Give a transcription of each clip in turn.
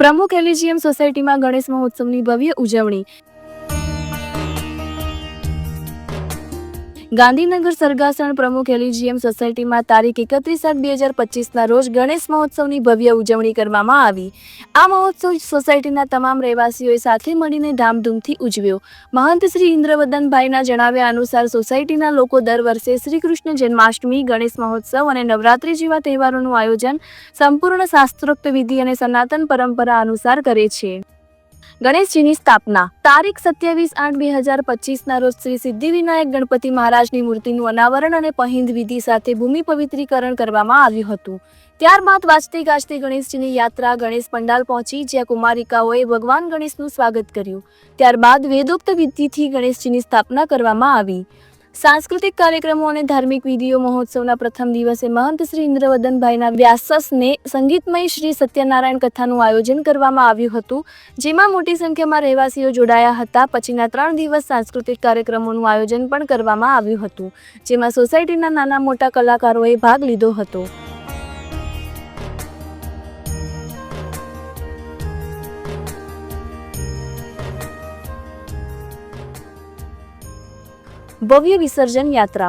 પ્રમુખ એલિજિયમ સોસાયટીમાં ગણેશ મહોત્સવની ભવ્ય ઉજવણી। ગાંધીનગર સરગાસણ પ્રમુખ એલિજિયમ સોસાયટીમાં તારીખ 31/8/2025ના રોજ ગણેશ મહોત્સવની ભવ્ય ઉજવણી કરવામાં આવી। આ મહોત્સવ સોસાયટીના તમામ રહેવાસીઓએ સાથે મળીને ધામધૂમથી ઉજવ્યો। મહંત શ્રી ઇન્દ્રવદનભાઈના જણાવ્યા અનુસાર સોસાયટીના લોકો દર વર્ષે શ્રી કૃષ્ણ જન્માષ્ટમી, ગણેશ મહોત્સવ અને નવરાત્રી જેવા તહેવારોનું આયોજન સંપૂર્ણ શાસ્ત્રોક્ત વિધિ અને સનાતન પરંપરા અનુસાર કરે છે। ગણેશજીની સ્થાપના તારીખ 27/8/2025ના રોજ શ્રી સિદ્ધિવિનાયક ગણપતિ મહારાજની મૂર્તિનું અનાવરણ અને પહિંદ વિધિ સાથે ભૂમિ પવિત્રીકરણ કરવામાં આવ્યું હતું। ત્યારબાદ વાજતે ગાજતે ગણેશજીની યાત્રા ગણેશ પંડાલ પહોંચી, જ્યાં કુમારિકાઓએ ભગવાન ગણેશનું સ્વાગત કર્યું। ત્યારબાદ વેદોક્ત વિધિથી ગણેશજીની સ્થાપના કરવામાં આવી। सांस्कृतिक कार्यक्रमों और धार्मिक विधिओ महोत्सवना प्रथम दिवसे महंत श्री इंद्रवदनभाईना व्यासने संगीतमय श्री सत्यनारायण कथानुं आयोजन करवामां आव्युं हतुं, जेमां मोटी संख्यामां रहेवासीओ जोडाया हता। पछीना 3 दिवस सांस्कृतिक कार्यक्रमोनुं आयोजन पण करवामां आव्युं हतुं, जेमां सोसायटीना नाना मोटा कलाकारोए भाग लीधो हतो। भव्य विसर्जन यात्रा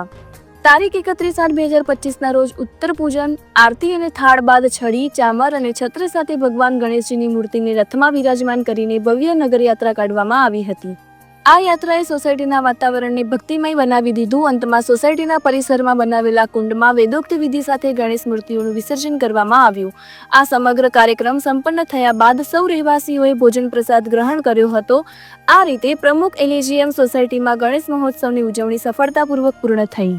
तारीख 31/8/2025ના રોજ ઉત્તર પૂજન, આરતી અને થાળ બાદ છડી, ચામર અને છત્ર સાથે ભગવાન ગણેશજીની મૂર્તિને રથમાં વિરાજમાન કરીને ભવ્ય નગરયાત્રા કાઢવામાં આવી હતી। આ યાત્રાએ સોસાયટીના વાતાવરણને ભક્તિમય બનાવી દીધું। અંતમાં સોસાયટીના પરિસરમાં બનાવેલા કુંડમાં વેદોક્ત વિધિ સાથે ગણેશ મૂર્તિઓનું વિસર્જન કરવામાં આવ્યું। આ સમગ્ર કાર્યક્રમ સંપન્ન થયા બાદ સૌ રહેવાસીઓએ ભોજન પ્રસાદ ગ્રહણ કર્યો હતો। આ રીતે પ્રમુખ એલિજિયમ સોસાયટીમાં ગણેશ મહોત્સવની ઉજવણી સફળતાપૂર્વક પૂર્ણ થઈ।